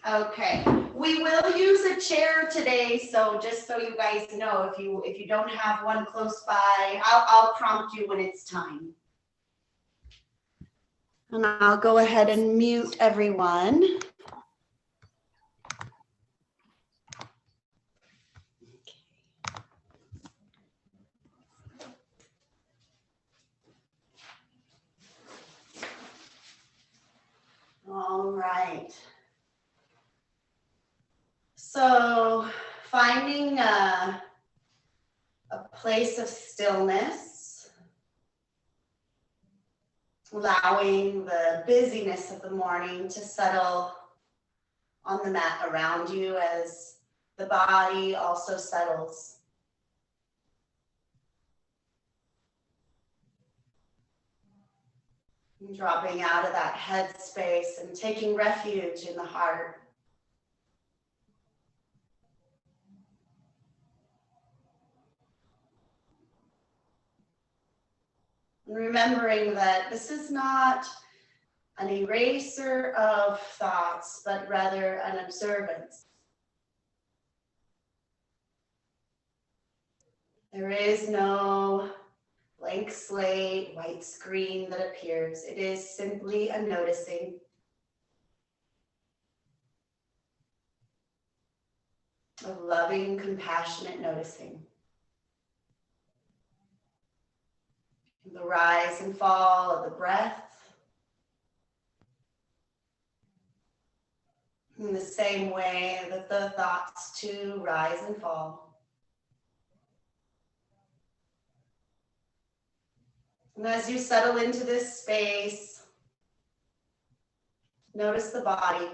Okay, we will use a chair today, so just so you guys know, if you don't have one close by, I'll prompt you when it's time. And I'll go ahead and mute everyone. All right. So finding a place of stillness, allowing the busyness of the morning to settle on the mat around you as the body also settles. And dropping out of that head space and taking refuge in the heart. And remembering that this is not an eraser of thoughts, but rather an observance. There is no blank slate, white screen that appears. It is simply a noticing. A loving, compassionate noticing. The rise and fall of the breath. In the same way that the thoughts too rise and fall. And as you settle into this space, notice the body.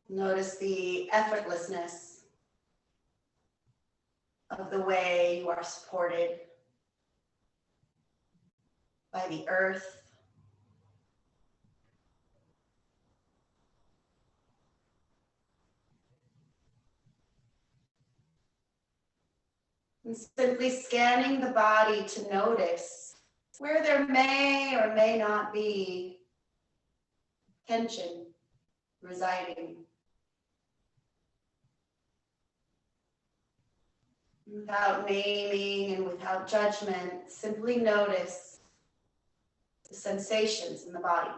Notice the effortlessness of the way you are supported by the earth. And simply scanning the body to notice where there may or may not be tension residing. Without naming and without judgment, simply notice the sensations in the body.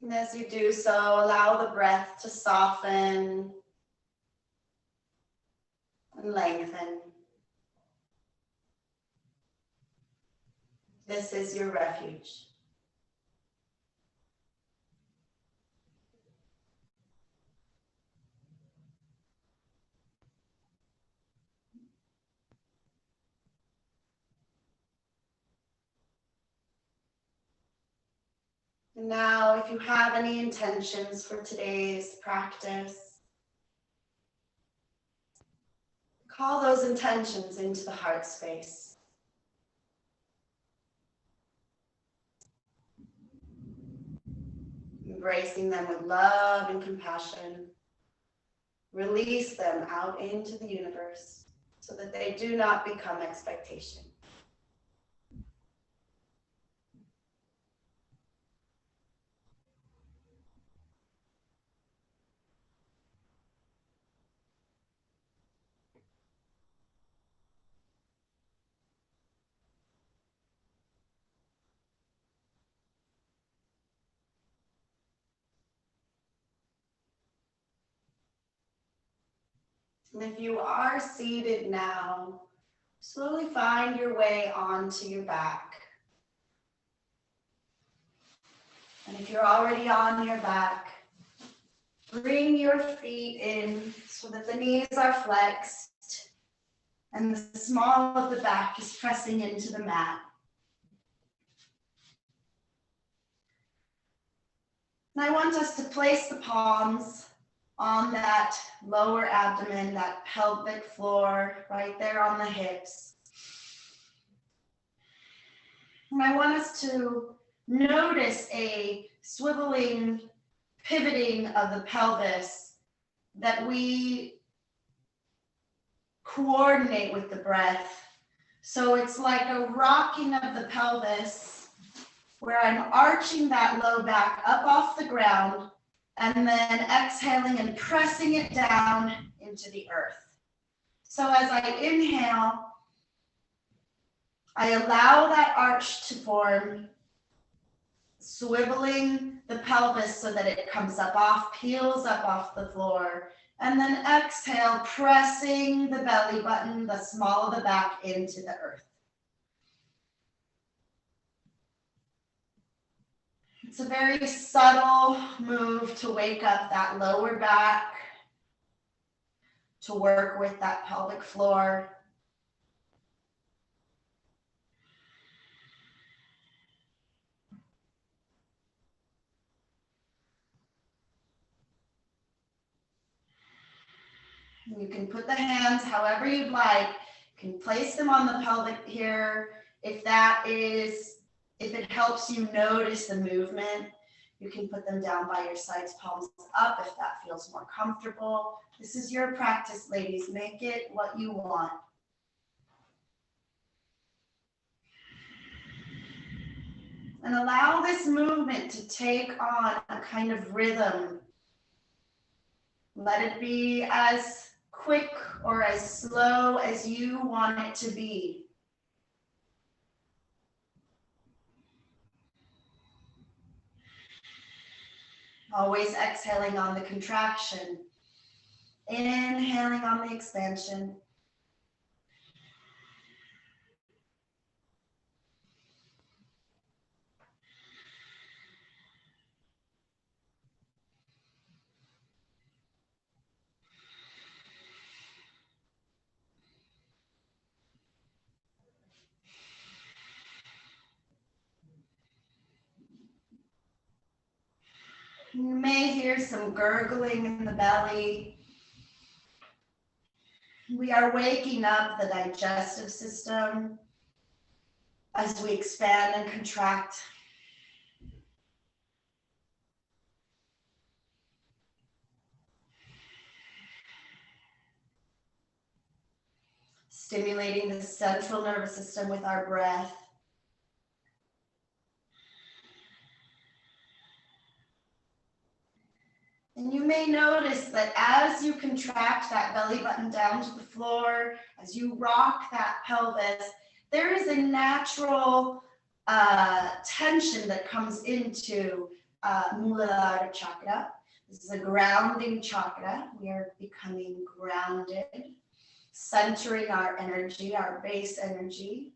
And as you do so, allow the breath to soften and lengthen. This is your refuge. And now, if you have any intentions for today's practice, call those intentions into the heart space. Embracing them with love and compassion. Release them out into the universe so that they do not become expectation. And if you are seated now, slowly find your way onto your back. And if you're already on your back, bring your feet in so that the knees are flexed and the small of the back is pressing into the mat. And I want us to place the palms on that lower abdomen, that pelvic floor, right there on the hips. And I want us to notice a swiveling, pivoting of the pelvis that we coordinate with the breath. So it's like a rocking of the pelvis where I'm arching that low back up off the ground and then exhaling and pressing it down into the earth. So as I inhale, I allow that arch to form, swiveling the pelvis so that it comes up off, peels up off the floor, and then exhale, pressing the belly button, the small of the back, into the earth. It's a very subtle move to wake up that lower back, to work with that pelvic floor. You can put the hands however you'd like. You can place them on the pelvic here. If it helps you notice the movement, you can put them down by your sides, palms up if that feels more comfortable. This is your practice, ladies. Make it what you want. And allow this movement to take on a kind of rhythm. Let it be as quick or as slow as you want it to be. Always exhaling on the contraction, inhaling on the expansion. You may hear some gurgling in the belly. We are waking up the digestive system as we expand and contract. Stimulating the central nervous system with our breath. And you may notice that as you contract that belly button down to the floor, as you rock that pelvis, there is a natural tension that comes into Muladhara chakra. This is a grounding chakra. We are becoming grounded, centering our energy, our base energy.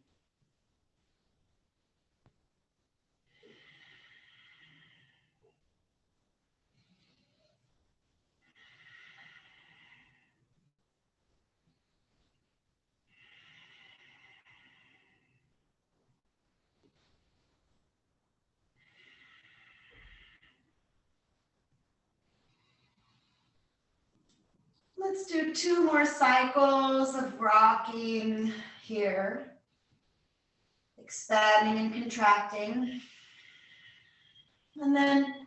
Let's do 2 more cycles of rocking here. Expanding and contracting. And then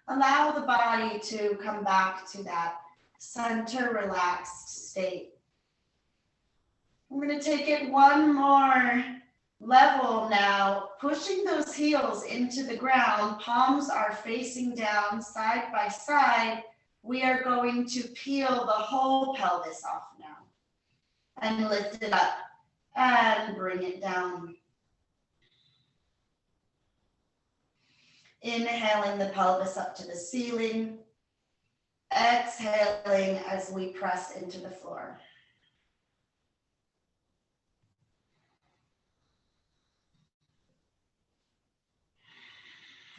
allow the body to come back to that center relaxed state. I'm going to take it 1 more level now, pushing those heels into the ground. Palms are facing down side by side. We are going to peel the whole pelvis off now and lift it up and bring it down. Inhaling the pelvis up to the ceiling, exhaling as we press into the floor.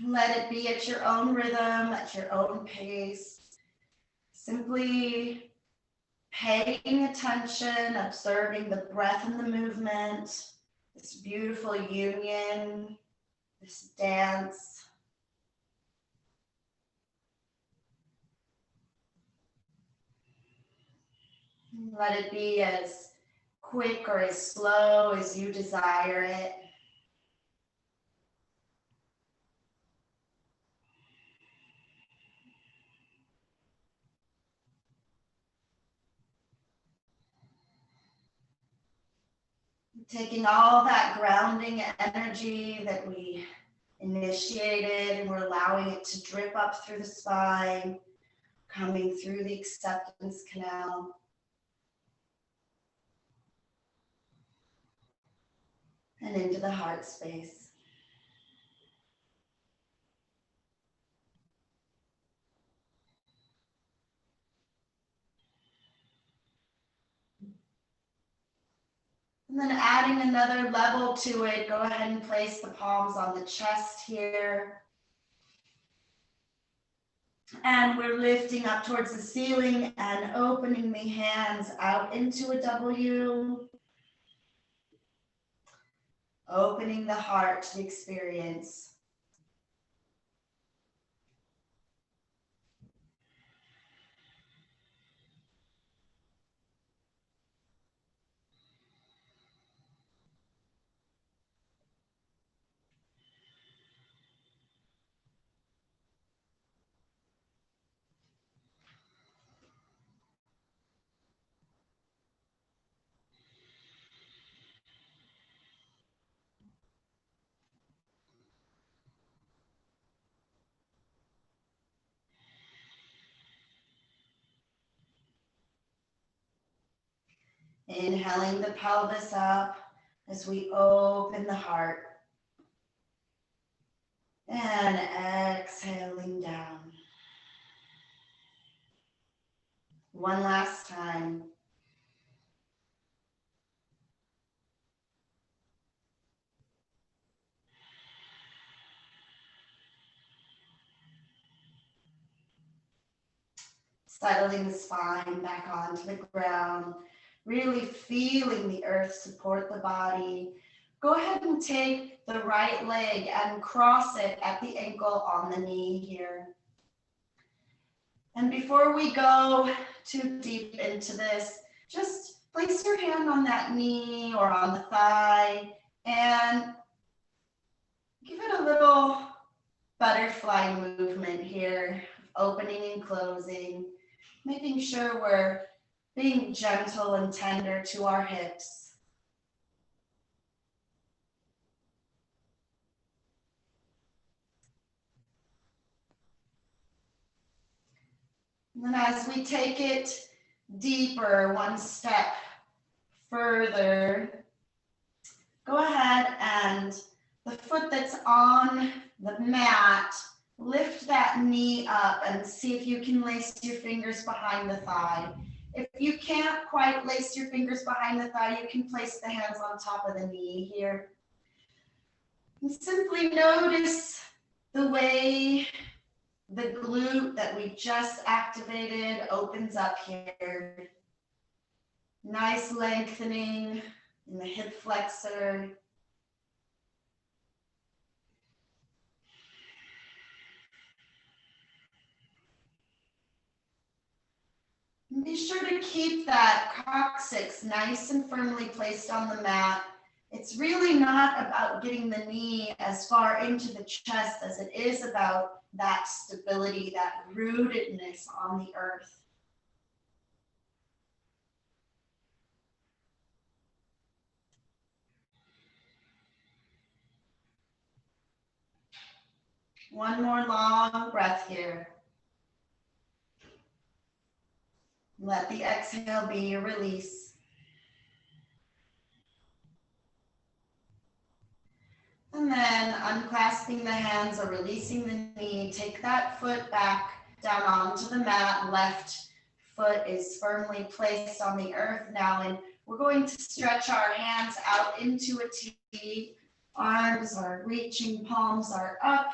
Let it be at your own rhythm, at your own pace. Simply paying attention, observing the breath and the movement, this beautiful union, this dance. Let it be as quick or as slow as you desire it. Taking all that grounding energy that we initiated, and we're allowing it to drip up through the spine, coming through the acceptance canal, and into the heart space. And then adding another level to it, go ahead and place the palms on the chest here. And we're lifting up towards the ceiling and opening the hands out into a W. Opening the heart to the experience. Inhaling the pelvis up as we open the heart. And exhaling down. One last time. Settling the spine back onto the ground. Really feeling the earth support the body. Go ahead and take the right leg and cross it at the ankle on the knee here. And before we go too deep into this, just place your hand on that knee or on the thigh and give it a little butterfly movement here, opening and closing, making sure we're being gentle and tender to our hips. And then as we take it deeper, one step further, go ahead and the foot that's on the mat, lift that knee up and see if you can lace your fingers behind the thigh. If you can't quite lace your fingers behind the thigh, you can place the hands on top of the knee here. And simply notice the way the glute that we just activated opens up here. Nice lengthening in the hip flexor. And be sure to keep that coccyx nice and firmly placed on the mat. It's really not about getting the knee as far into the chest as it is about that stability, that rootedness on the earth. One more long breath here. Let the exhale be your release. And then unclasping the hands or releasing the knee, take that foot back down onto the mat. Left foot is firmly placed on the earth now, and we're going to stretch our hands out into a T. Arms are reaching, palms are up,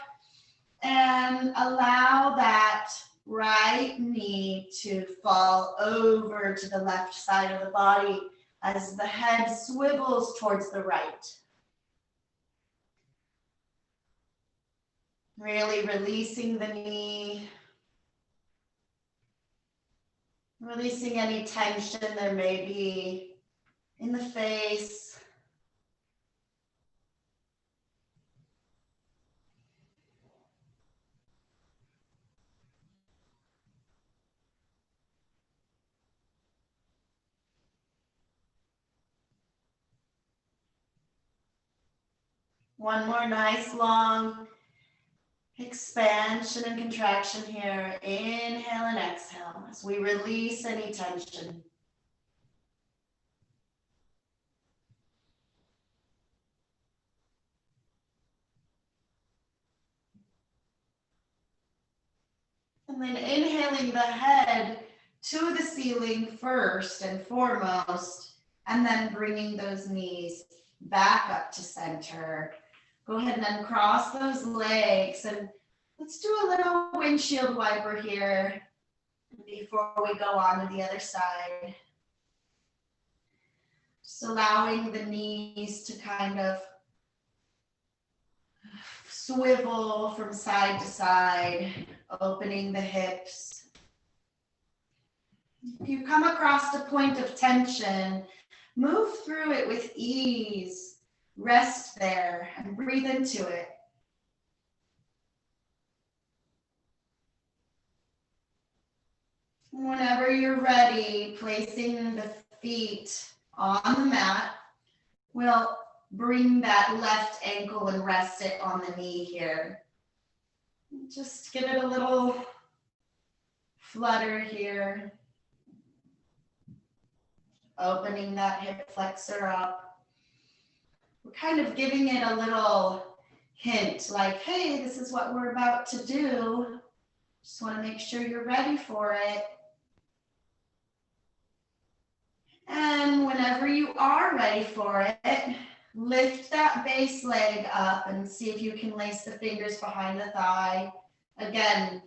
and allow that right knee to fall over to the left side of the body as the head swivels towards the right. Really releasing the knee. Releasing any tension there may be in the face. One more nice long expansion and contraction here. Inhale and exhale as we release any tension. And then inhaling the head to the ceiling first and foremost, and then bringing those knees back up to center. Go ahead and uncross those legs, and let's do a little windshield wiper here before we go on to the other side. Just allowing the knees to kind of swivel from side to side, opening the hips. If you come across a point of tension, move through it with ease. Rest there and breathe into it. Whenever you're ready, placing the feet on the mat, we'll bring that left ankle and rest it on the knee here. Just give it a little flutter here. Opening that hip flexor up. We're kind of giving it a little hint, like, hey, this is what we're about to do. Just want to make sure you're ready for it. And whenever you are ready for it, lift that base leg up and see if you can lace the fingers behind the thigh. Again,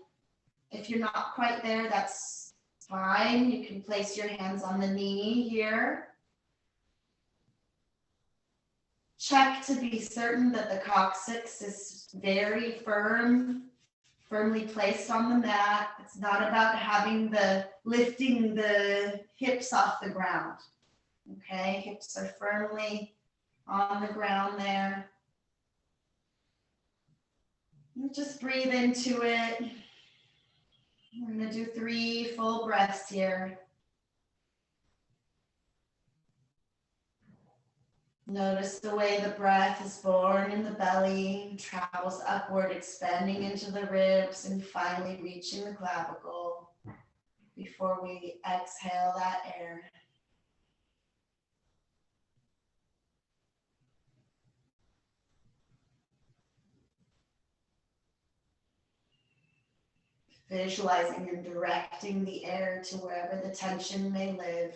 if you're not quite there, that's fine. You can place your hands on the knee here. Check to be certain that the coccyx is very firmly placed on the mat. It's not about lifting the hips off the ground. Okay, hips are firmly on the ground there. And just breathe into it. We're going to do 3 full breaths here. Notice the way the breath is born in the belly, travels upward, expanding into the ribs, and finally reaching the clavicle before we exhale that air. Visualizing and directing the air to wherever the tension may live.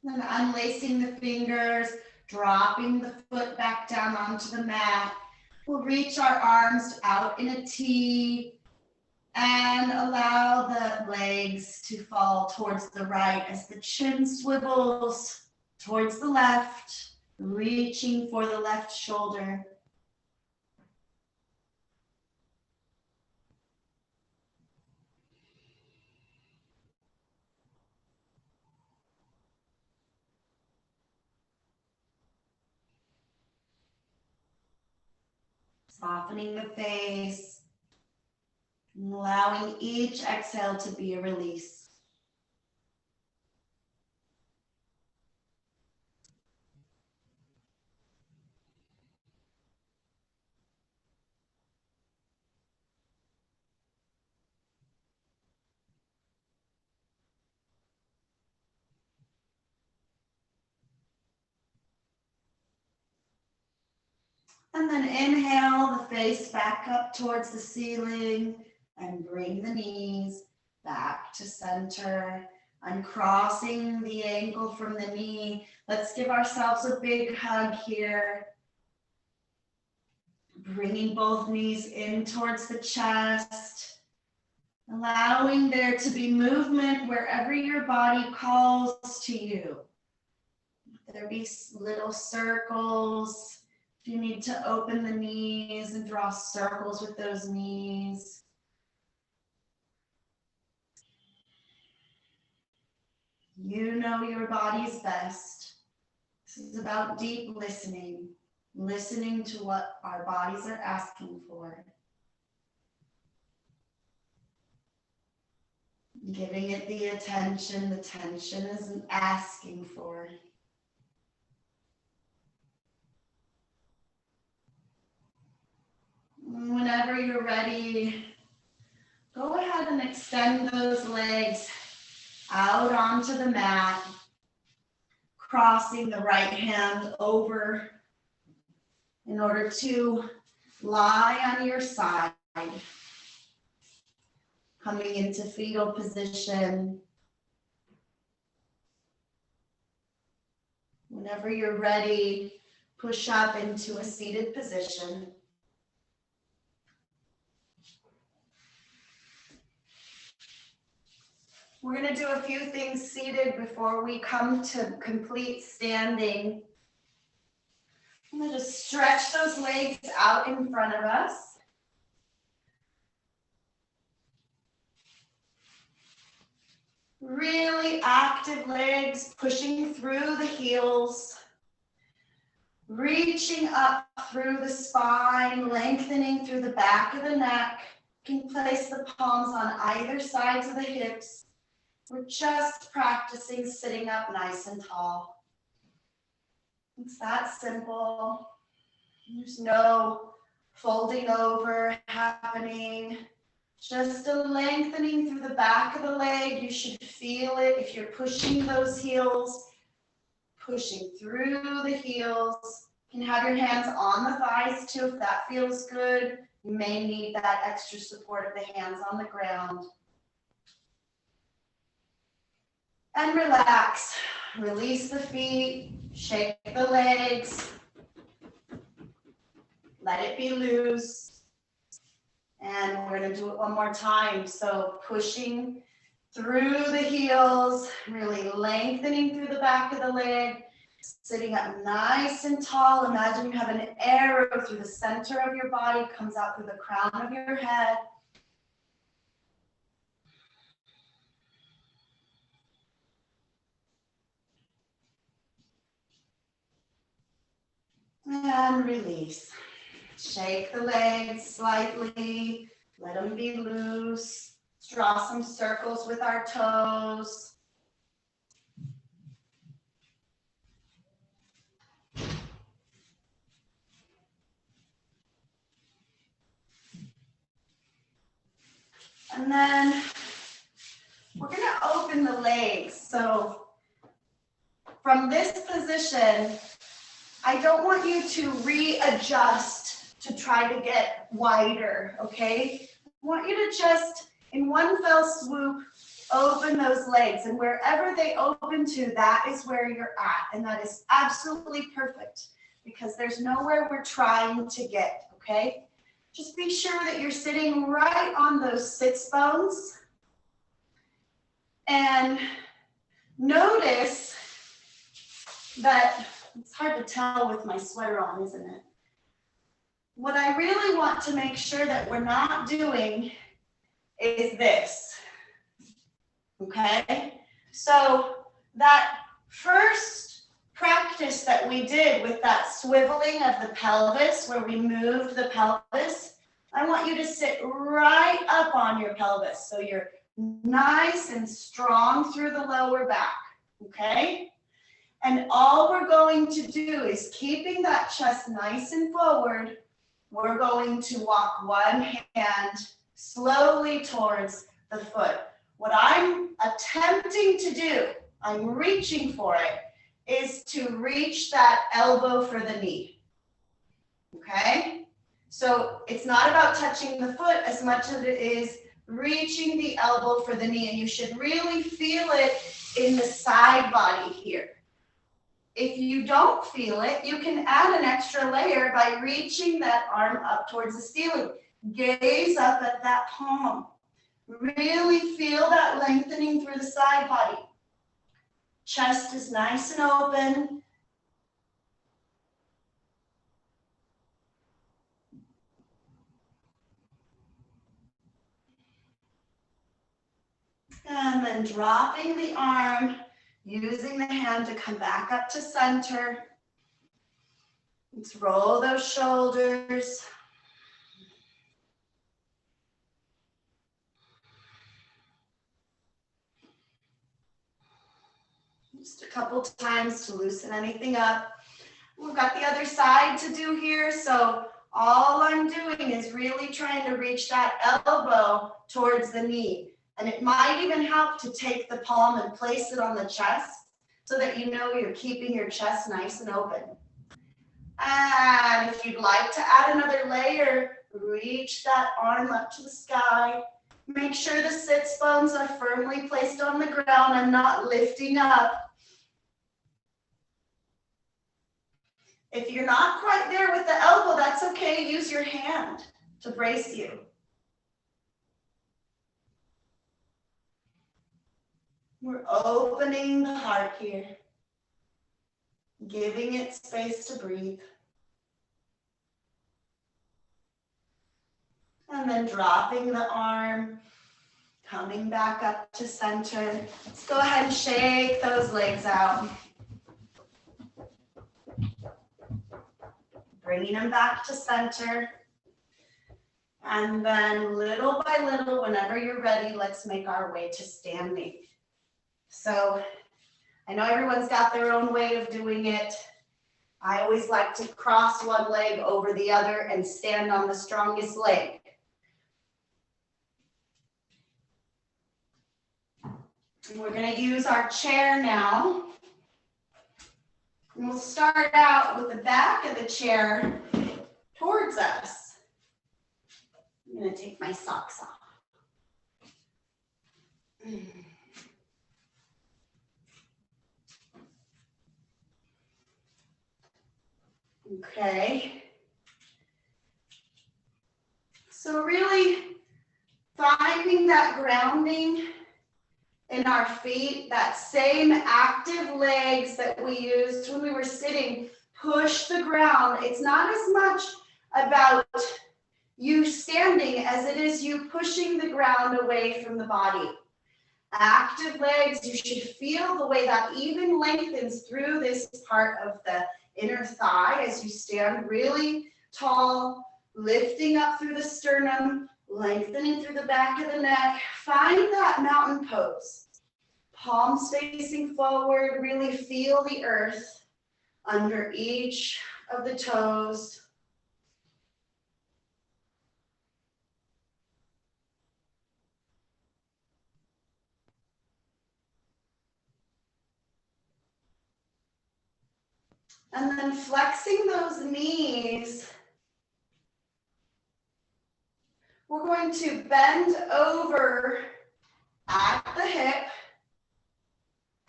Then unlacing the fingers, dropping the foot back down onto the mat. We'll reach our arms out in a T and allow the legs to fall towards the right as the chin swivels towards the left, reaching for the left shoulder. Softening the face, and allowing each exhale to be a release. And then inhale the face back up towards the ceiling and bring the knees back to center. Uncrossing the ankle from the knee. Let's give ourselves a big hug here. Bringing both knees in towards the chest. Allowing there to be movement wherever your body calls to you. There be little circles. If you need to open the knees and draw circles with those knees. You know your body's best. This is about deep listening, listening to what our bodies are asking for. Giving it the attention isn't asking for. Whenever you're ready, go ahead and extend those legs out onto the mat, crossing the right hand over in order to lie on your side. Coming into fetal position. Whenever you're ready, push up into a seated position. We're going to do a few things seated before we come to complete standing. I'm going to just stretch those legs out in front of us. Really active legs, pushing through the heels, reaching up through the spine, lengthening through the back of the neck. You can place the palms on either sides of the hips. We're just practicing sitting up nice and tall. It's that simple. There's no folding over happening. Just a lengthening through the back of the leg. You should feel it if you're pushing those heels, pushing through the heels. You can have your hands on the thighs too if that feels good. You may need that extra support of the hands on the ground. And relax. Release the feet, shake the legs. Let it be loose. And we're going to do it one more time. So pushing through the heels, really lengthening through the back of the leg, sitting up nice and tall. Imagine you have an arrow through the center of your body, comes out through the crown of your head. And release. Shake the legs slightly, let them be loose. Let's draw some circles with our toes. And then we're going to open the legs. So from this position, I don't want you to readjust to try to get wider, okay? I want you to just, in one fell swoop, open those legs. And wherever they open to, that is where you're at. And that is absolutely perfect because there's nowhere we're trying to get, okay? Just be sure that you're sitting right on those sits bones. And notice that, it's hard to tell with my sweater on, isn't it? What I really want to make sure that we're not doing is this, okay? So that first practice that we did with that swiveling of the pelvis, where we moved the pelvis, I want you to sit right up on your pelvis. So you're nice and strong through the lower back, okay? And all we're going to do is keeping that chest nice and forward. We're going to walk one hand slowly towards the foot. What I'm attempting to do, I'm reaching for it, is to reach that elbow for the knee. Okay? So it's not about touching the foot as much as it is reaching the elbow for the knee. And you should really feel it in the side body here. If you don't feel it, you can add an extra layer by reaching that arm up towards the ceiling. Gaze up at that palm. Really feel that lengthening through the side body. Chest is nice and open. then dropping the arm, using the hand to come back up to center. Let's roll those shoulders. Just a couple times to loosen anything up. We've got the other side to do here, so all I'm doing is really trying to reach that elbow towards the knee. And it might even help to take the palm and place it on the chest so that you know you're keeping your chest nice and open. And if you'd like to add another layer, reach that arm up to the sky. Make sure the sits bones are firmly placed on the ground and not lifting up. If you're not quite there with the elbow, that's okay. Use your hand to brace you. We're opening the heart here, giving it space to breathe. And then dropping the arm, coming back up to center. Let's go ahead and shake those legs out. Bringing them back to center. And then little by little, whenever you're ready, let's make our way to standing. So I know everyone's got their own way of doing it. I always like to cross one leg over the other and stand on the strongest leg. And we're going to use our chair now. And we'll start out with the back of the chair towards us. I'm going to take my socks off. Okay. So really finding that grounding in our feet, that same active legs that we used when we were sitting, push the ground. It's not as much about you standing as it is you pushing the ground away from the body. Active legs, you should feel the way that even lengthens through this part of the inner thigh as you stand really tall, lifting up through the sternum, lengthening through the back of the neck. Find that mountain pose. Palms facing forward, really feel the earth under each of the toes. And then flexing those knees, we're going to bend over at the hip,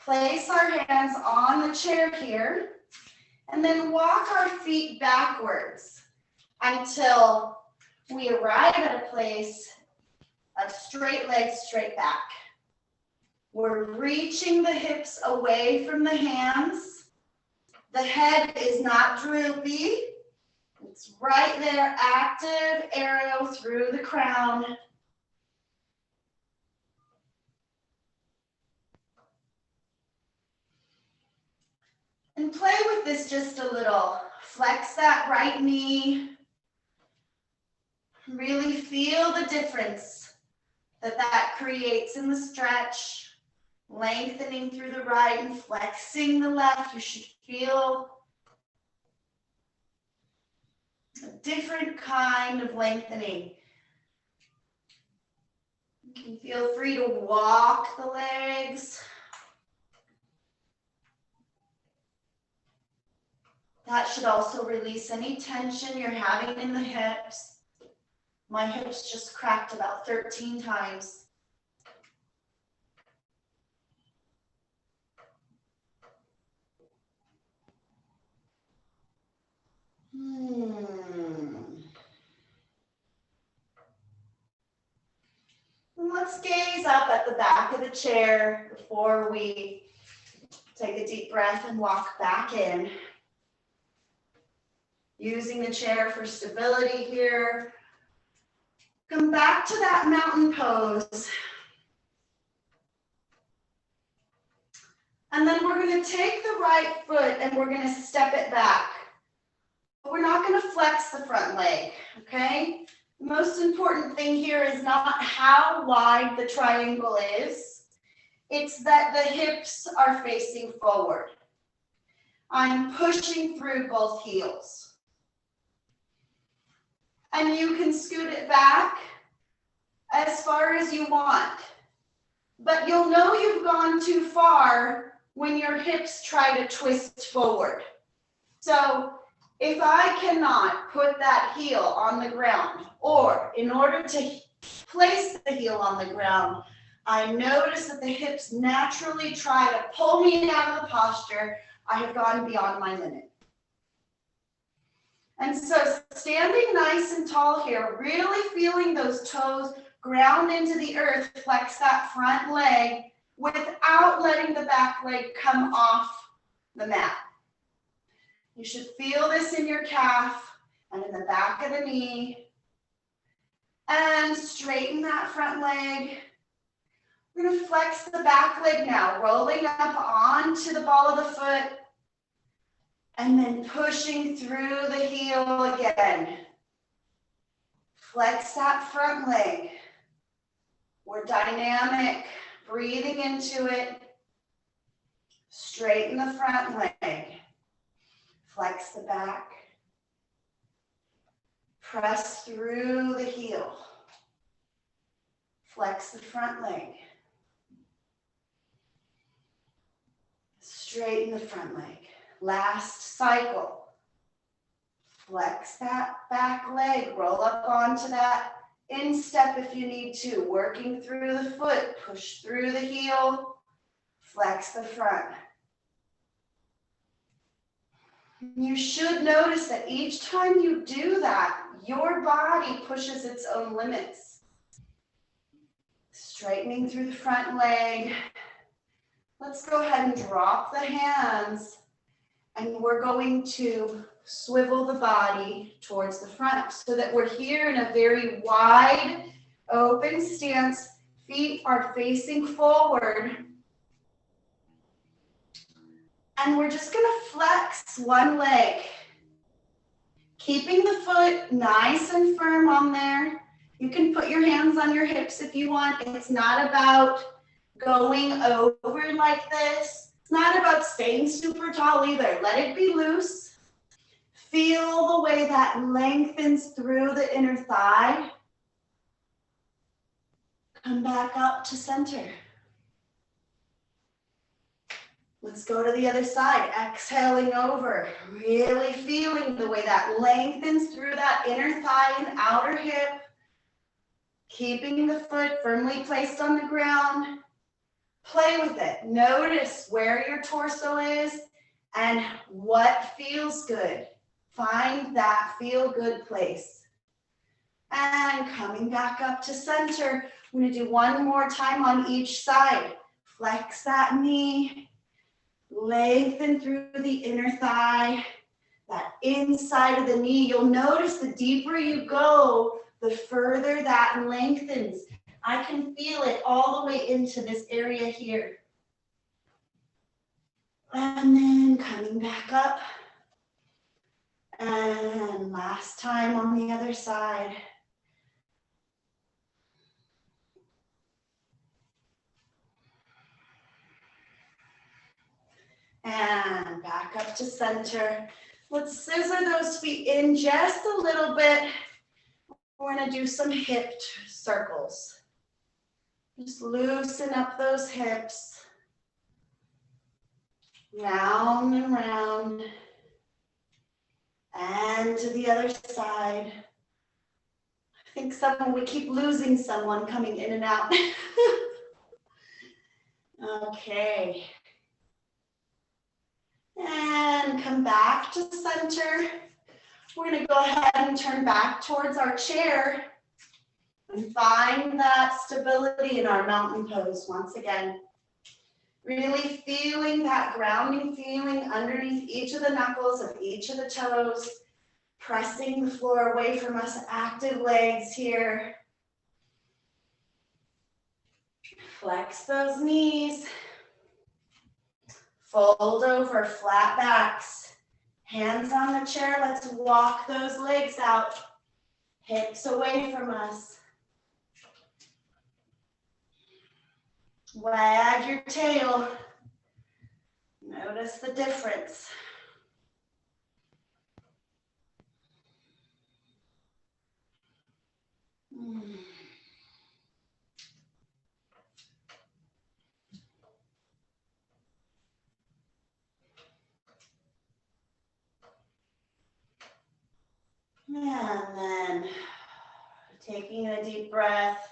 place our hands on the chair here, and then walk our feet backwards until we arrive at a place of straight legs, straight back. We're reaching the hips away from the hands. The head is not droopy. It's right there, active arrow through the crown. And play with this just a little. Flex that right knee. Really feel the difference that creates in the stretch. Lengthening through the right and flexing the left. You should feel a different kind of lengthening. You can feel free to walk the legs. That should also release any tension you're having in the hips. My hips just cracked about 13 times. Let's gaze up at the back of the chair before we take a deep breath and walk back in. Using the chair for stability here. Come back to that mountain pose. And then we're going to take the right foot and we're going to step it back. But we're not going to flex the front leg, okay? The most important thing here is not how wide the triangle is. It's that the hips are facing forward. I'm pushing through both heels. And you can scoot it back as far as you want. But you'll know you've gone too far when your hips try to twist forward. So if I cannot put that heel on the ground, or in order to place the heel on the ground, I notice that the hips naturally try to pull me out of the posture, I have gone beyond my limit. And so standing nice and tall here, really feeling those toes ground into the earth, flex that front leg without letting the back leg come off the mat. You should feel this in your calf and in the back of the knee. And straighten that front leg. We're going to flex the back leg now, rolling up onto the ball of the foot. And then pushing through the heel again. Flex that front leg. We're dynamic, breathing into it. Straighten the front leg. Flex the back. Press through the heel. Flex the front leg. Straighten the front leg. Last cycle. Flex that back leg. Roll up onto that instep if you need to. Working through the foot. Push through the heel. Flex the front. You should notice that each time you do that, your body pushes its own limits. Straightening through the front leg. Let's go ahead and drop the hands. And we're going to swivel the body towards the front so that we're here in a very wide, open stance. Feet are facing forward. And we're just going to flex one leg. Keeping the foot nice and firm on there. You can put your hands on your hips if you want. It's not about going over like this. It's not about staying super tall either. Let it be loose. Feel the way that lengthens through the inner thigh. Come back up to center. Let's go to the other side. Exhaling over. Really feeling the way that lengthens through that inner thigh and outer hip. Keeping the foot firmly placed on the ground. Play with it. Notice where your torso is and what feels good. Find that feel good place. And coming back up to center. I'm going to do one more time on each side. Flex that knee. Lengthen through the inner thigh. That inside of the knee. You'll notice the deeper you go, the further that lengthens. I can feel it all the way into this area here. And then coming back up. And last time on the other side. And back up to center. Let's scissor those feet in just a little bit. We're going to do some hip circles. Just loosen up those hips. Round and round. And to the other side. I think we keep losing someone coming in and out. Okay. And come back to center. We're going to go ahead and turn back towards our chair. And find that stability in our mountain pose once again. Really feeling that grounding feeling underneath each of the knuckles of each of the toes. Pressing the floor away from us, active legs here. Flex those knees. Fold over, flat backs. Hands on the chair, let's walk those legs out. Hips away from us. Wag your tail. Notice the difference. And then taking a deep breath.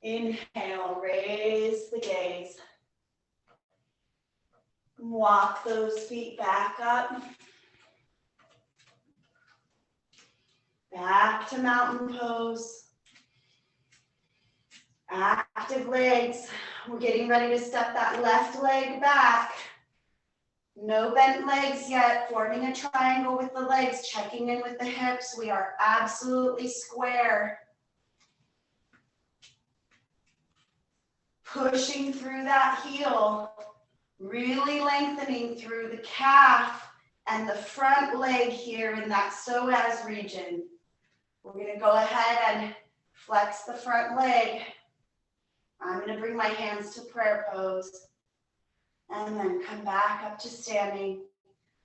Inhale, raise the gaze. Walk those feet back up. Back to mountain pose. Active legs. We're getting ready to step that left leg back. No bent legs yet, forming a triangle with the legs, checking in with the hips. We are absolutely square. Pushing through that heel, really lengthening through the calf and the front leg here in that psoas region. We're going to go ahead and flex the front leg. I'm going to bring my hands to prayer pose. And then come back up to standing.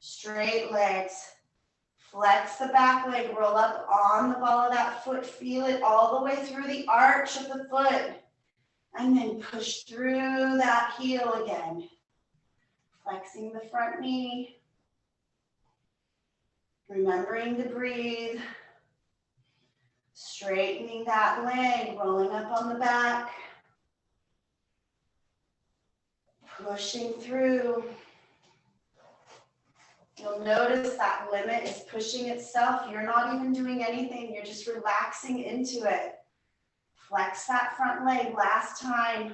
Straight legs. Flex the back leg, roll up on the ball of that foot. Feel it all the way through the arch of the foot. And then push through that heel again. Flexing the front knee. Remembering to breathe. Straightening that leg, rolling up on the back. Pushing through. You'll notice that limit is pushing itself. You're not even doing anything. You're just relaxing into it. Flex that front leg last time.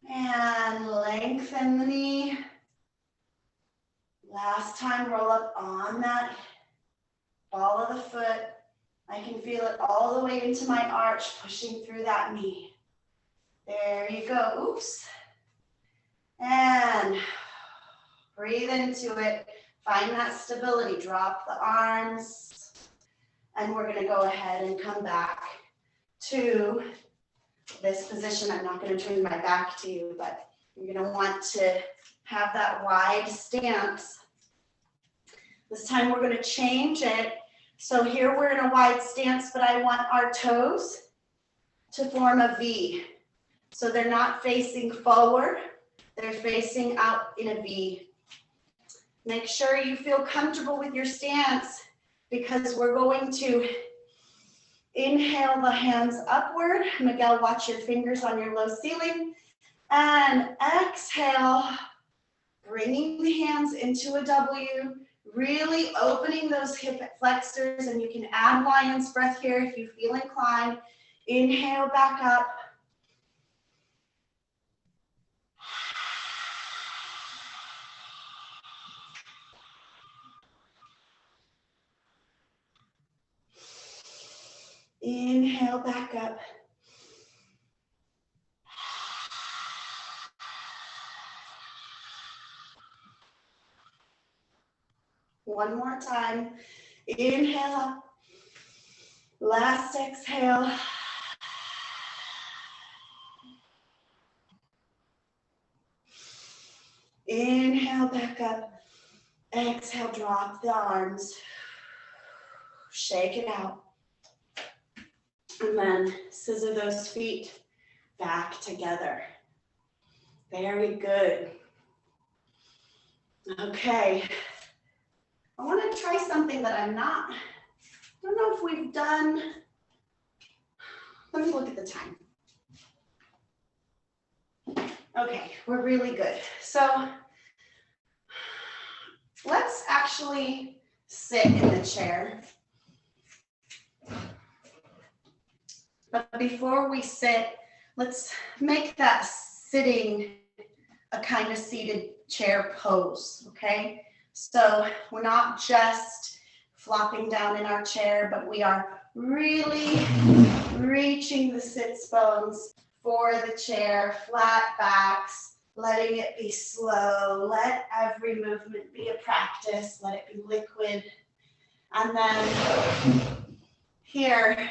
And lengthen the knee. Last time, roll up on that ball of the foot. I can feel it all the way into my arch, pushing through that knee. There you go. Oops. And breathe into it. Find that stability. Drop the arms. And we're going to go ahead and come back to this position. I'm not going to turn my back to you, but you're going to want to have that wide stance. This time we're going to change it. So here we're in a wide stance, but I want our toes to form a V. So they're not facing forward, they're facing out in a V. Make sure you feel comfortable with your stance because we're going to inhale the hands upward. Miguel, watch your fingers on your low ceiling. And exhale, bringing the hands into a W, really opening those hip flexors, and you can add lion's breath here if you feel inclined. Inhale back up. Inhale back up. One more time. Inhale up. Last exhale. Inhale back up. Exhale, drop the arms. Shake it out. And then scissor those feet back together. Very good. Okay. I want to try something that I don't know if we've done. Let me look at the time. Okay, we're really good. So let's actually sit in the chair. But before we sit, let's make that sitting a kind of seated chair pose, okay? So we're not just flopping down in our chair, but we are really reaching the sits bones, for the chair, flat backs, letting it be slow. Let every movement be a practice. Let it be liquid. And then here,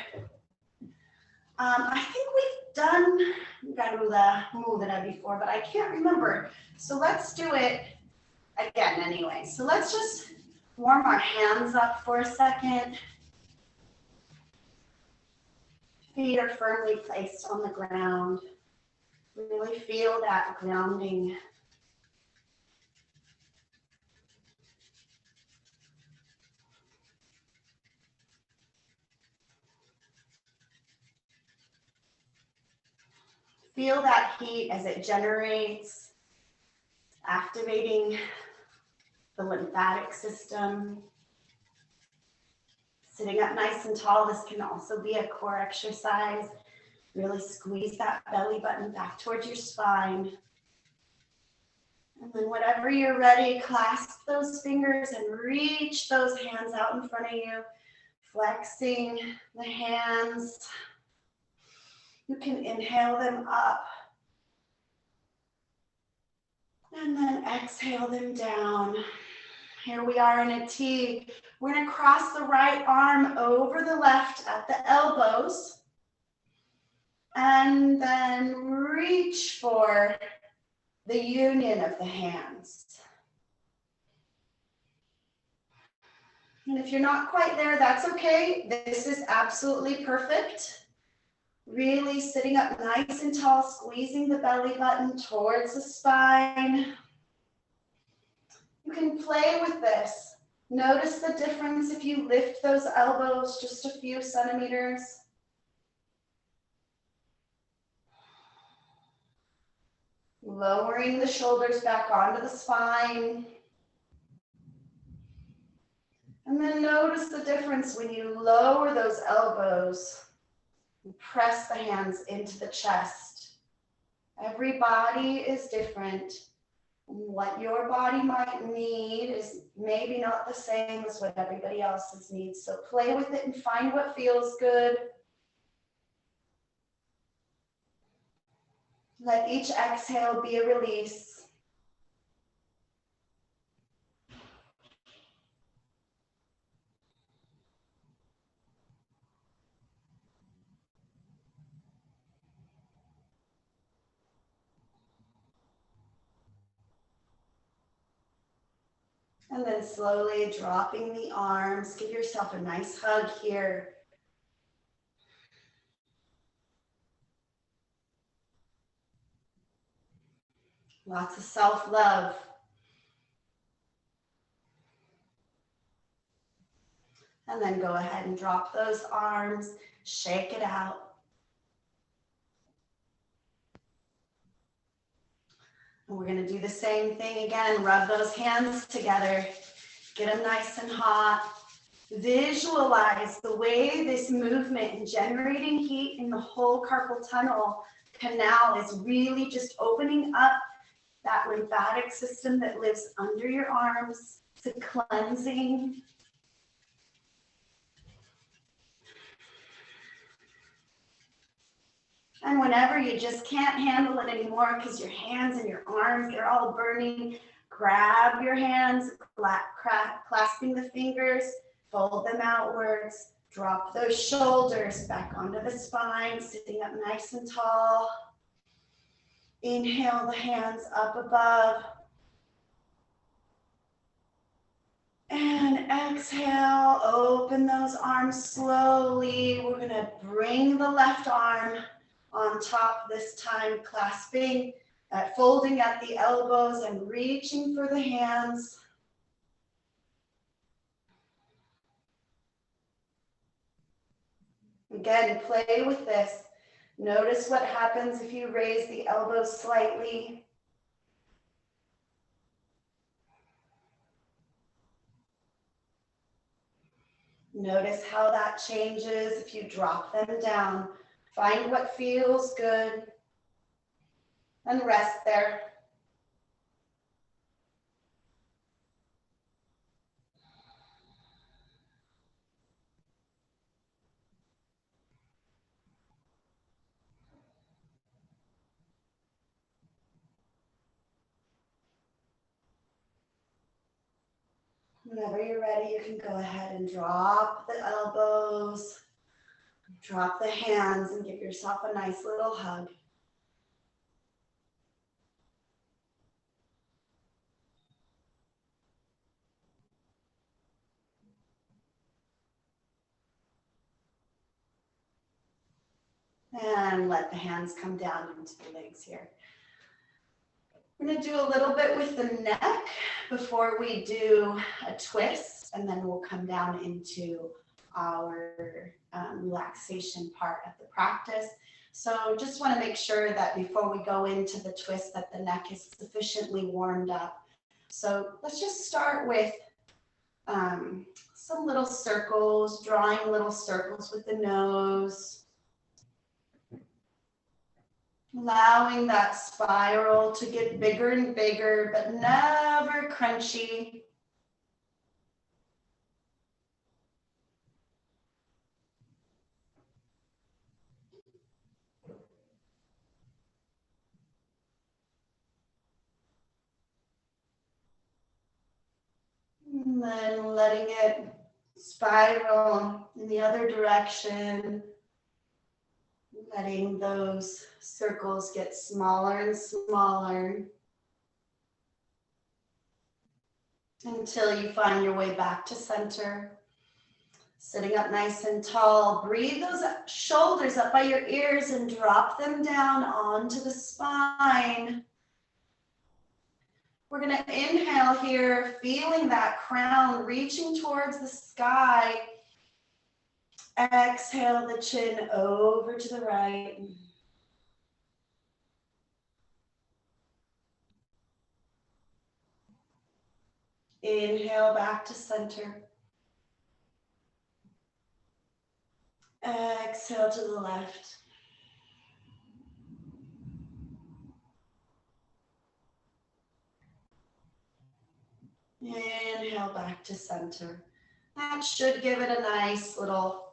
I think we've done Garuda Mudra before, but I can't remember. So let's do it again anyway. So let's just warm our hands up for a second. Feet are firmly placed on the ground. Really feel that grounding. Feel that heat as it generates, activating the lymphatic system. Sitting up nice and tall, this can also be a core exercise. Really squeeze that belly button back towards your spine. And then whenever you're ready, clasp those fingers and reach those hands out in front of you, flexing the hands. You can inhale them up. And then exhale them down. Here we are in a T. We're going to cross the right arm over the left at the elbows. And then reach for the union of the hands. And if you're not quite there, that's okay. This is absolutely perfect. Really sitting up nice and tall, squeezing the belly button towards the spine. You can play with this. Notice the difference if you lift those elbows just a few centimeters. Lowering the shoulders back onto the spine. And then notice the difference when you lower those elbows and press the hands into the chest. Every body is different. What your body might need is maybe not the same as what everybody else's needs. So play with it and find what feels good. Let each exhale be a release. And then slowly dropping the arms. Give yourself a nice hug here. Lots of self-love. And then go ahead and drop those arms. Shake it out. And we're going to do the same thing again. Rub those hands together. Get them nice and hot. Visualize the way this movement and generating heat in the whole carpal tunnel canal is really just opening up that lymphatic system that lives under your arms. It's a cleansing. And whenever you just can't handle it anymore because your hands and your arms, they're all burning, grab your hands, clasping the fingers, fold them outwards, drop those shoulders back onto the spine, sitting up nice and tall. Inhale the hands up above. And exhale, open those arms slowly. We're going to bring the left arm on top this time, clasping, folding at the elbows and reaching for the hands. Again, play with this. Notice what happens if you raise the elbows slightly. Notice how that changes if you drop them down. Find what feels good and rest there. Whenever you're ready, you can go ahead and drop the elbows, drop the hands, and give yourself a nice little hug. And let the hands come down into the legs here. We're going to do a little bit with the neck before we do a twist, and then we'll come down into our relaxation part of the practice. So just want to make sure that before we go into the twist that the neck is sufficiently warmed up. So let's just start with some little circles, drawing little circles with the nose. Allowing that spiral to get bigger and bigger, but never crunchy. And then letting it spiral in the other direction. Letting those circles get smaller and smaller until you find your way back to center. Sitting up nice and tall. Breathe those shoulders up by your ears and drop them down onto the spine. We're going to inhale here, feeling that crown reaching towards the sky. Exhale the chin over to the right. Inhale back to center. Exhale to the left. Inhale back to center. That should give it a nice little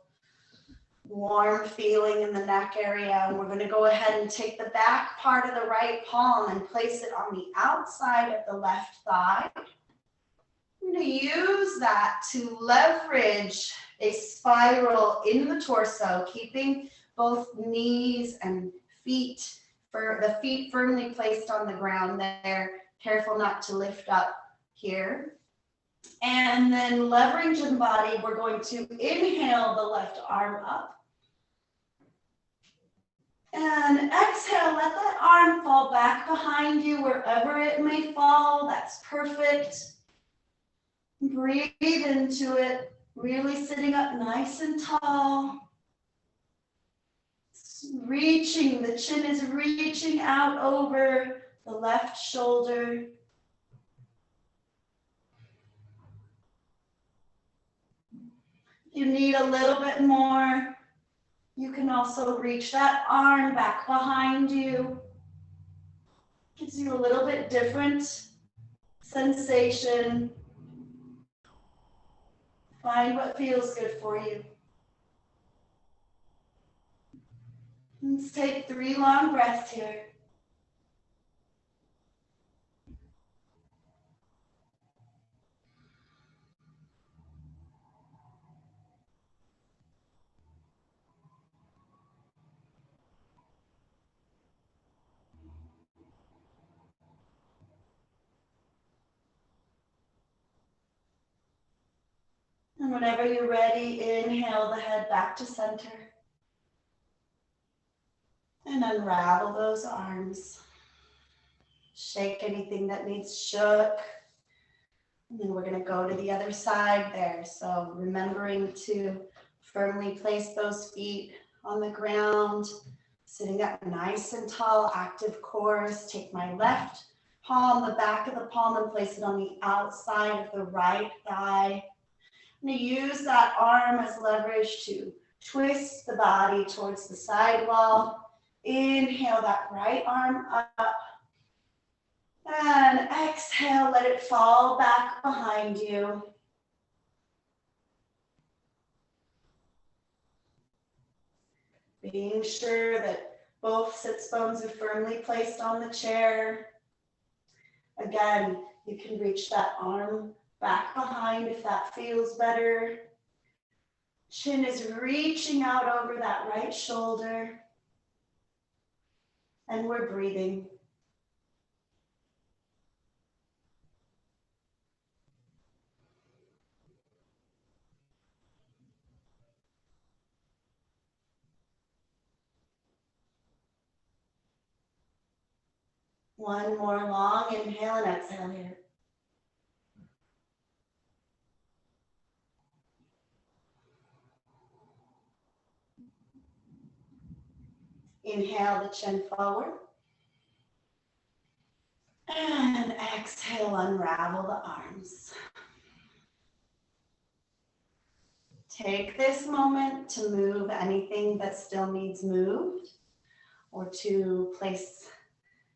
warm feeling in the neck area. And we're going to go ahead and take the back part of the right palm and place it on the outside of the left thigh. I'm going to use that to leverage a spiral in the torso, keeping both knees and feet, the feet firmly placed on the ground there. Careful not to lift up here. And then leveraging the body, we're going to inhale the left arm up. And exhale, let that arm fall back behind you wherever it may fall. That's perfect. Breathe into it, really sitting up nice and tall. Reaching, the chin is reaching out over the left shoulder. You need a little bit more. You can also reach that arm back behind you. Gives you a little bit different sensation. Find what feels good for you. Let's take 3 long breaths here. And whenever you're ready, inhale the head back to center. And unravel those arms. Shake anything that needs shook. And then we're going to go to the other side there. So remembering to firmly place those feet on the ground. Sitting up nice and tall, active cores. Take my left palm, the back of the palm, and place it on the outside of the right thigh. I'm going to use that arm as leverage to twist the body towards the side wall. Inhale that right arm up. And exhale, let it fall back behind you. Being sure that both sits bones are firmly placed on the chair. Again, you can reach that arm Back behind if that feels better. Chin is reaching out over that right shoulder. And we're breathing. One more long inhale and exhale here. Inhale the chin forward. And exhale, unravel the arms. Take this moment to move anything that still needs moved, or to place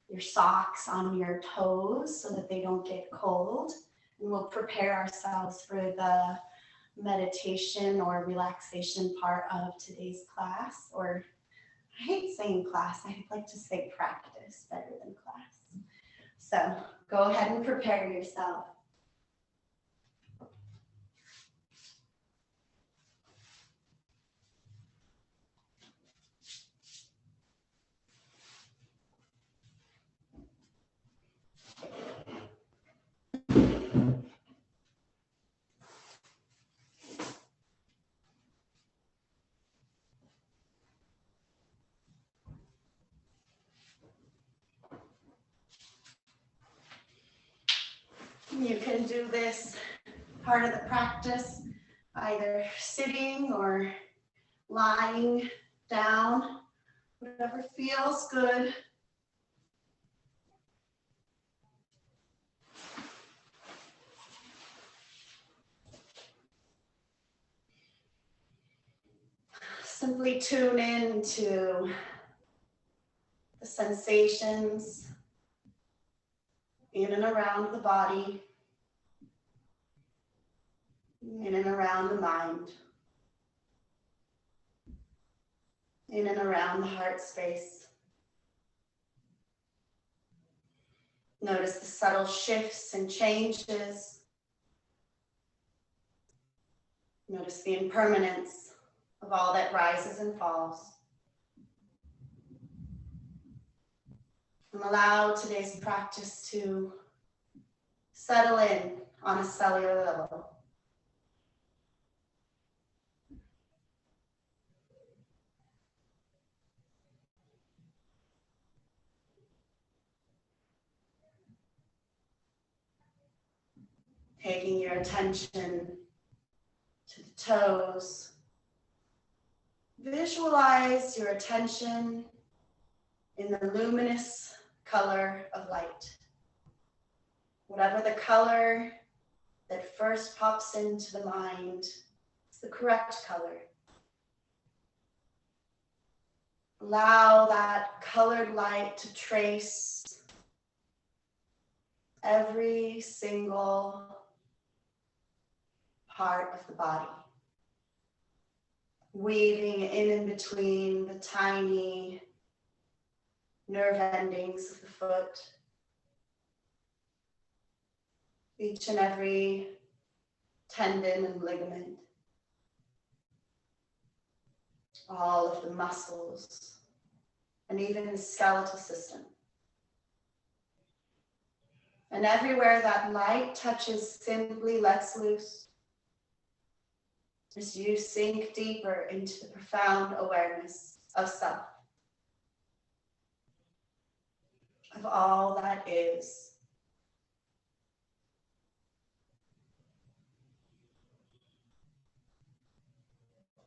your socks on your toes so that they don't get cold. And we'll prepare ourselves for the meditation or relaxation part of today's class, or I hate saying class, I like to say practice better than class. So go ahead and prepare yourself. You can do this part of the practice either sitting or lying down, whatever feels good. Simply tune in to the sensations in and around the body, in and around the mind, in and around the heart space. Notice the subtle shifts and changes. Notice the impermanence of all that rises and falls. And allow today's practice to settle in on a cellular level. Taking your attention to the toes. Visualize your attention in the luminous color of light. Whatever the color that first pops into the mind is the correct color. Allow that colored light to trace every single part of the body, weaving in and between the tiny nerve endings of the foot, each and every tendon and ligament, all of the muscles, and even the skeletal system. And everywhere that light touches simply lets loose as you sink deeper into the profound awareness of self, of all that is.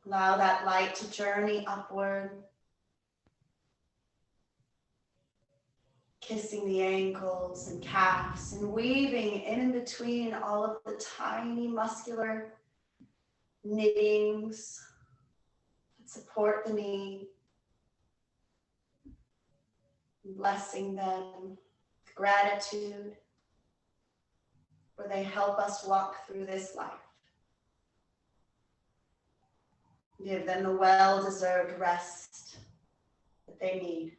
Allow that light to journey upward, kissing the ankles and calves and weaving in and between all of the tiny muscular knittings that support the knee, blessing them with gratitude, for they help us walk through this life. Give them the well-deserved rest that they need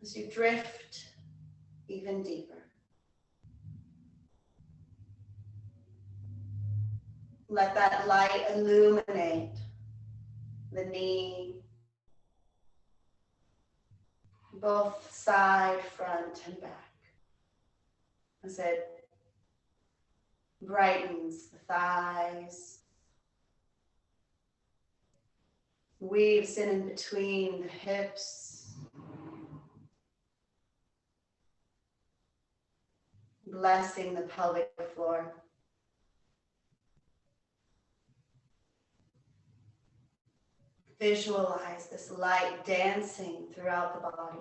as you drift even deeper. Let that light illuminate the knee, both side, front, and back, as it brightens the thighs, weaves in between the hips, blessing the pelvic floor. Visualize this light dancing throughout the body.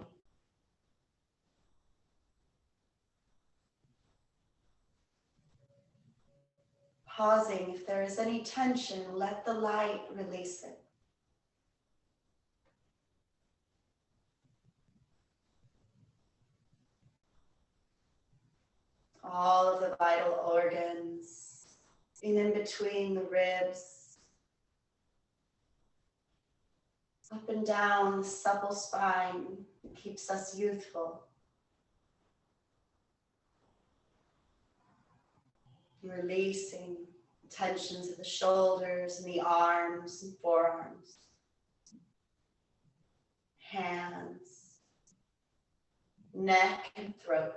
Pausing, if there is any tension, let the light release it. All of the vital organs, in between the ribs, up and down the supple spine, it keeps us youthful. Releasing tensions of the shoulders and the arms and forearms, hands, neck and throat.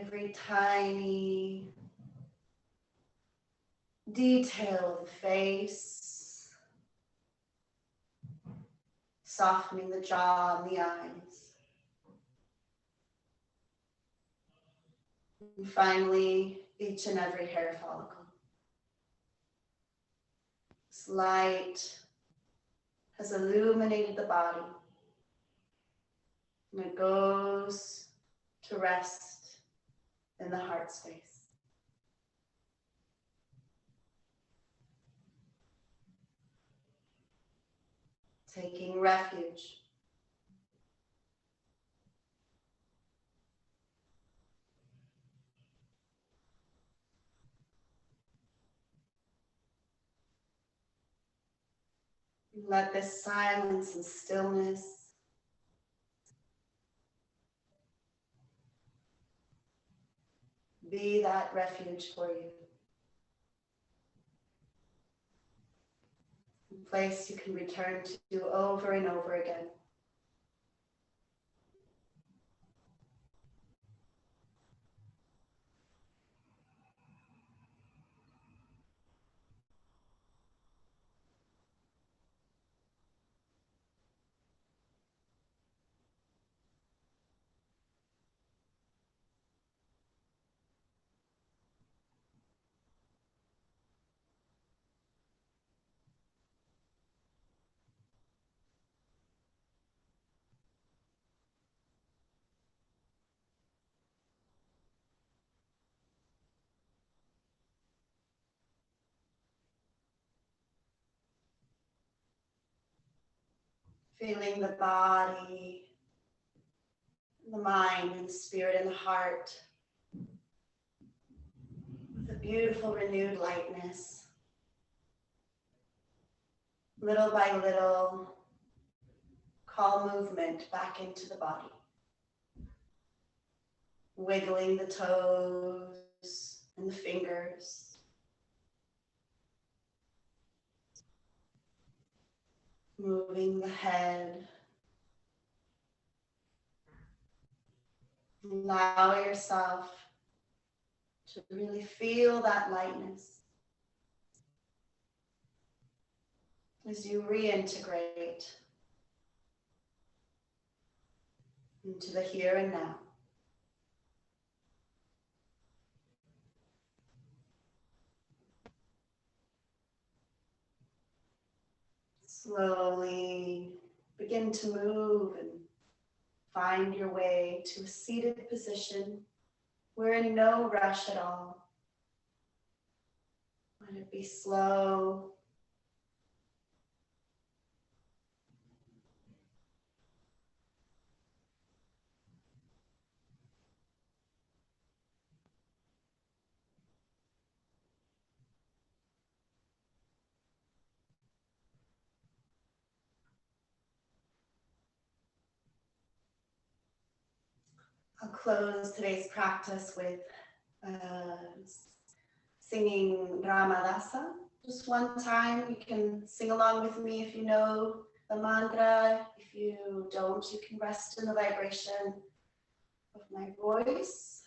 Every tiny detail of the face, softening the jaw and the eyes. And finally, each and every hair follicle. This light has illuminated the body, and it goes to rest in the heart space. Taking refuge. Let this silence and stillness be that refuge for you. A place you can return to over and over again. Feeling the body, the mind, and the spirit, and the heart with a beautiful renewed lightness. Little by little, call movement back into the body. Wiggling the toes and the fingers. Moving the head. Allow yourself to really feel that lightness as you reintegrate into the here and now. Slowly begin to move and find your way to a seated position. We're in no rush at all. Let it be slow. I'll close today's practice with singing Ramadasa. Just one time, you can sing along with me if you know the mantra. If you don't, you can rest in the vibration of my voice.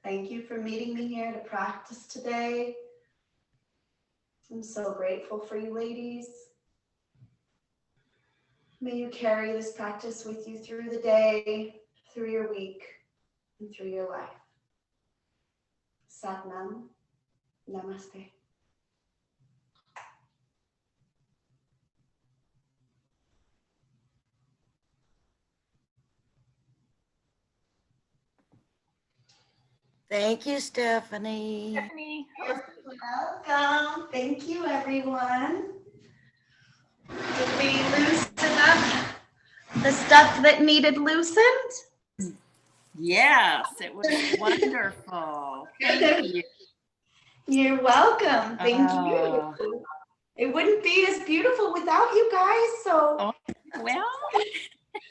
Thank you for meeting me here to practice today. I'm so grateful for you ladies. May you carry this practice with you through the day, through your week, and through your life. Sat Nam, Namaste. Thank you, Stephanie. You're welcome. Thank you, everyone. Did we loosen up the stuff that needed loosened? Yes, it was wonderful. Thank you. You're welcome. Thank you. It wouldn't be as beautiful without you guys, so. Well,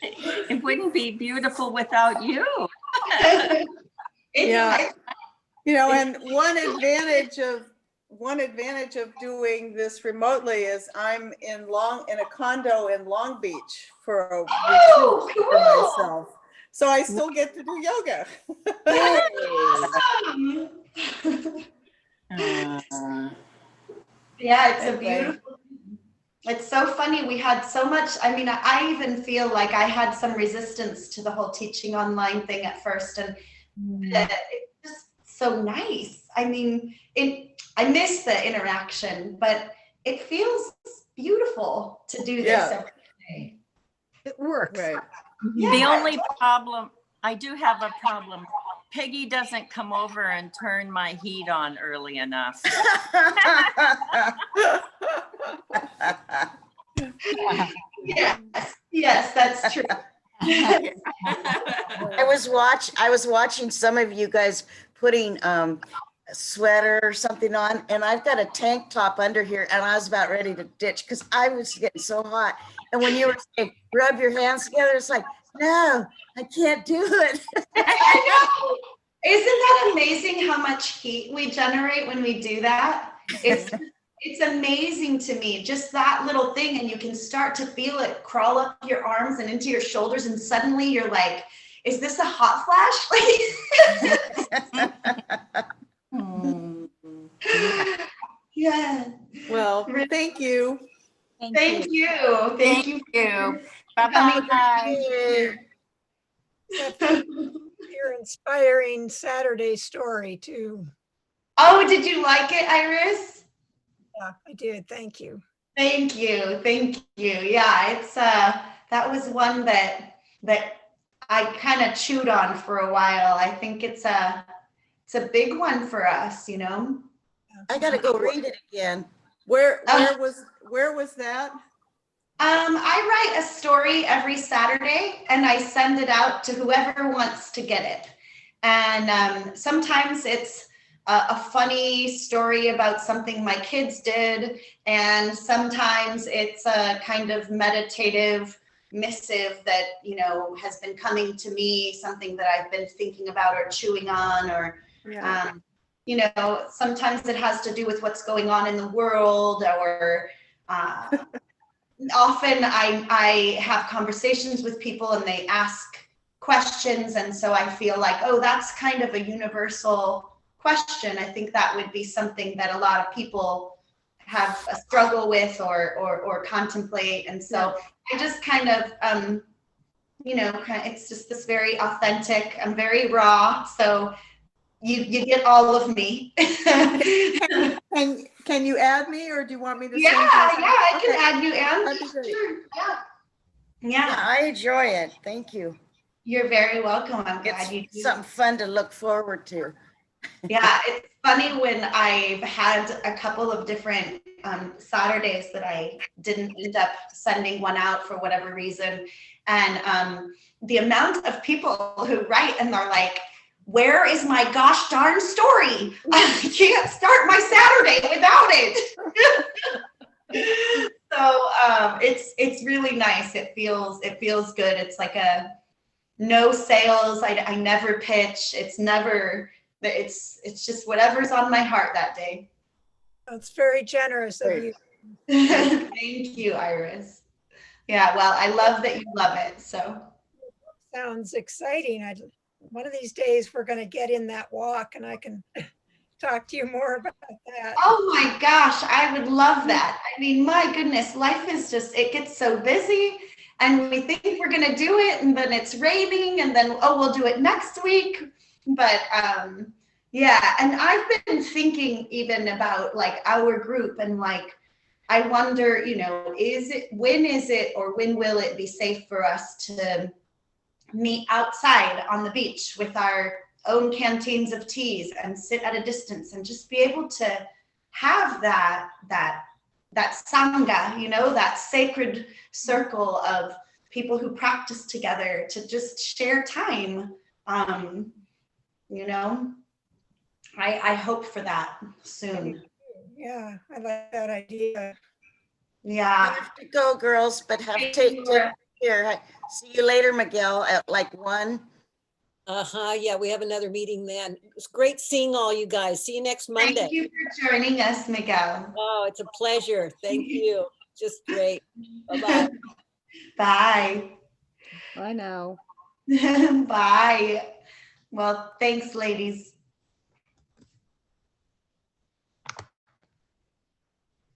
it wouldn't be beautiful without you. Yeah, you know, and one advantage of doing this remotely is I'm in a condo in Long Beach for a retreat for myself. So I still get to do yoga. Awesome. Yeah, it's a beautiful. It's so funny. We had so much. I mean, I even feel like I had some resistance to the whole teaching online thing at first, and it's just so nice. I mean, I miss the interaction, but it feels beautiful to do this every day. It works. Right. Yeah. The only problem, I do have a problem. Peggy doesn't come over and turn my heat on early enough. Yes, that's true. I was watching some of you guys putting a sweater or something on, and I've got a tank top under here, and I was about ready to ditch because I was getting so hot. And when you were saying rub your hands together, it's like, no, I can't do it. I know. Isn't that amazing how much heat we generate when we do that? It's amazing to me, just that little thing, and you can start to feel it crawl up your arms and into your shoulders, and suddenly you're like, is this a hot flash? Yeah. Well, thank you. Thank you. Thank you. Bye-bye. Your inspiring Saturday story too. Oh, did you like it, Iris? Yeah, I did. Thank you. Thank you. Thank you. Yeah, it's that was one that I kind of chewed on for a while. I think it's a big one for us, you know. I gotta go read it again. Where was that? I write a story every Saturday and I send it out to whoever wants to get it. And sometimes it's a funny story about something my kids did. And sometimes it's a kind of meditative missive that, you know, has been coming to me, something that I've been thinking about or chewing on, or, you know, sometimes it has to do with what's going on in the world, or often I have conversations with people and they ask questions. And so I feel like, oh, that's kind of a universal question. I think that would be something that a lot of people have a struggle with or contemplate. And so I just kind of, you know, it's just this very authentic, I'm very raw. So you get all of me. Can you add me, or do you want me to? Yeah, I can add you, Anne. That'd be great. Sure. Yeah. I enjoy it. Thank you. You're very welcome. I'm glad you It's do. something fun to look forward to. Yeah, it's funny when I've had a couple of different Saturdays that I didn't end up sending one out for whatever reason. And the amount of people who write and they're like, where is my gosh darn story? I can't start my Saturday without it. So it's really nice. It feels good. It's like a no sales. I never pitch. It's just whatever's on my heart that day. It's very generous of you. Thank you, Iris. Yeah, well, I love that you love it. So Sounds exciting. One of these days, we're going to get in that walk and I can talk to you more about that. oh my gosh, I would love that. I mean, my goodness, life is just, it gets so busy and we think we're going to do it and then it's raining and then, oh, we'll do it next week. But yeah, and I've been thinking even about like our group and like, I wonder, when is it or when will it be safe for us to meet outside on the beach with our own canteens of teas and sit at a distance and just be able to have that sangha, that sacred circle of people who practice together to just share time. I hope for that soon. Yeah, I like that idea. Yeah. I have to go, girls, but take care. See you later, Miguel, at like 1. Yeah, we have another meeting then. It was great seeing all you guys. See you next Monday. Thank you for joining us, Miguel. Oh, it's a pleasure. Thank you. Just great. Bye-bye. Bye. Bye now. Bye. Well, thanks, ladies.